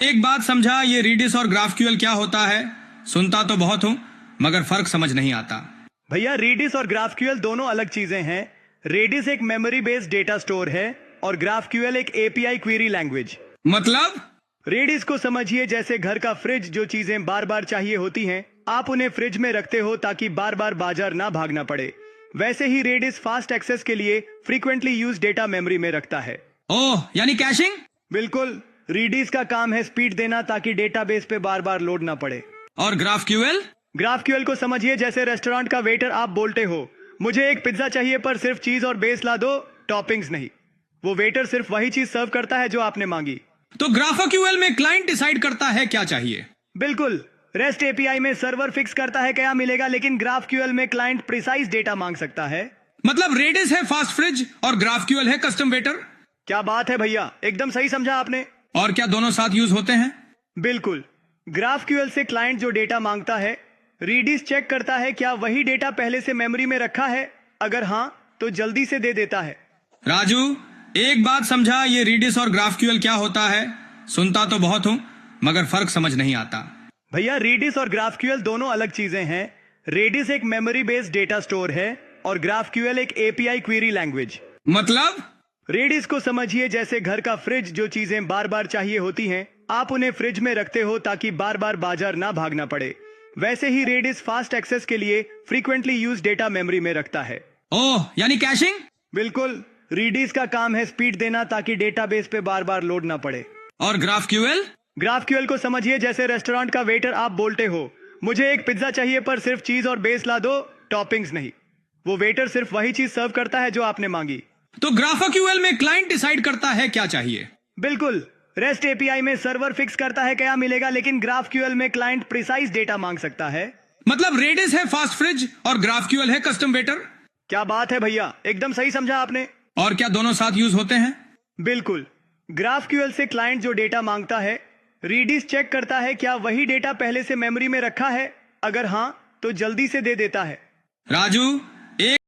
एक बात समझा, ये रीडिस और ग्राफक्यूएल क्या होता है? सुनता तो बहुत हूं मगर फर्क समझ नहीं आता। भैया, रेडिस और ग्राफक्यूएल दोनों अलग चीजें हैं। रेडिस एक मेमोरी बेस्ड डेटा स्टोर है और ग्राफक्यूएल एक एपीआई क्वेरी लैंग्वेज। मतलब? रेडिस को समझिए जैसे घर का फ्रिज, जो चीजें बार बार चाहिए होती हैं आप उन्हें फ्रिज में रखते हो ताकि बार बार बाजार ना भागना पड़े। वैसे ही रेडिस फास्ट एक्सेस के लिए फ्रीक्वेंटली यूज डेटा मेमोरी में रखता है। ओह, यानी कैशिंग? बिल्कुल, रेडिस का काम है स्पीड देना ताकि डेटाबेस पे बार बार लोड ना पड़े। और ग्राफक्यूएल? ग्राफक्यूएल को समझिए जैसे रेस्टोरेंट का वेटर आप बोलते हो, मुझे एक पिज्जा चाहिए पर सिर्फ चीज और बेस ला दो, टॉपिंग्स नहीं। वो वेटर सिर्फ वही चीज सर्व करता है जो आपने मांगी। तो ग्राफक्यूएल में क्लाइंट डिसाइड करता है क्या चाहिए। बिल्कुल, रेस्ट एपीआई में सर्वर फिक्स करता है क्या मिलेगा, लेकिन ग्राफक्यूएल में क्लाइंट प्रिसाइज डेटा मांग सकता है। मतलब रेडिस है फास्ट फ्रिज और ग्राफक्यूएल है कस्टम वेटर। क्या बात है भैया, एकदम सही समझा आपने। और क्या दोनों साथ यूज होते हैं? बिल्कुल, ग्राफक्यूएल से क्लाइंट जो डेटा मांगता है, रेडिस चेक करता है क्या वही डेटा पहले से मेमोरी में रखा है। अगर हाँ तो जल्दी से दे देता है। राजू, एक बात समझा, ये रीडिस और ग्राफक्यूएल क्या होता है? सुनता तो बहुत हूं मगर फर्क समझ नहीं आता। भैया, रेडिस और ग्राफक्यूएल दोनों अलग चीजें हैं। रेडिस एक मेमोरी बेस्ड डेटा स्टोर है और ग्राफक्यूएल एक एपीआई क्वेरी लैंग्वेज। मतलब? रेडिस को समझिए जैसे घर का फ्रिज, जो चीजें बार बार चाहिए होती हैं आप उन्हें फ्रिज में रखते हो ताकि बार बार बाजार ना भागना पड़े। वैसे ही रेडिस फास्ट एक्सेस के लिए फ्रीक्वेंटली यूज डेटा मेमोरी में रखता है। ओह, यानी कैशिंग? बिल्कुल, रेडिस का काम है स्पीड देना ताकि डेटाबेस पे बार बार लोड ना पड़े। और ग्राफक्यूएल? ग्राफक्यूएल को समझिए जैसे रेस्टोरेंट का वेटर आप बोलते हो, मुझे एक पिज्जा चाहिए पर सिर्फ चीज और बेस ला दो, टॉपिंग्स नहीं। वो वेटर सिर्फ वही चीज सर्व करता है जो आपने मांगी। तो ग्राफक्यूएल में क्लाइंट डिसाइड करता है क्या चाहिए। बिल्कुल, रेस्ट एपीआई में सर्वर फिक्स करता है क्या मिलेगा, लेकिन ग्राफक्यूएल में क्लाइंट प्रिसाइज डेटा मांग सकता है। मतलब रेडिस है फास्ट फ्रिज और ग्राफक्यूएल है कस्टम वेटर। क्या बात है भैया, एकदम सही समझा आपने। और क्या दोनों साथ यूज होते हैं? बिल्कुल, ग्राफक्यूएल से क्लाइंट जो डेटा मांगता है, रेडिस चेक करता है क्या वही डेटा पहले से मेमोरी में रखा है। अगर हाँ तो जल्दी से दे देता है। राजू,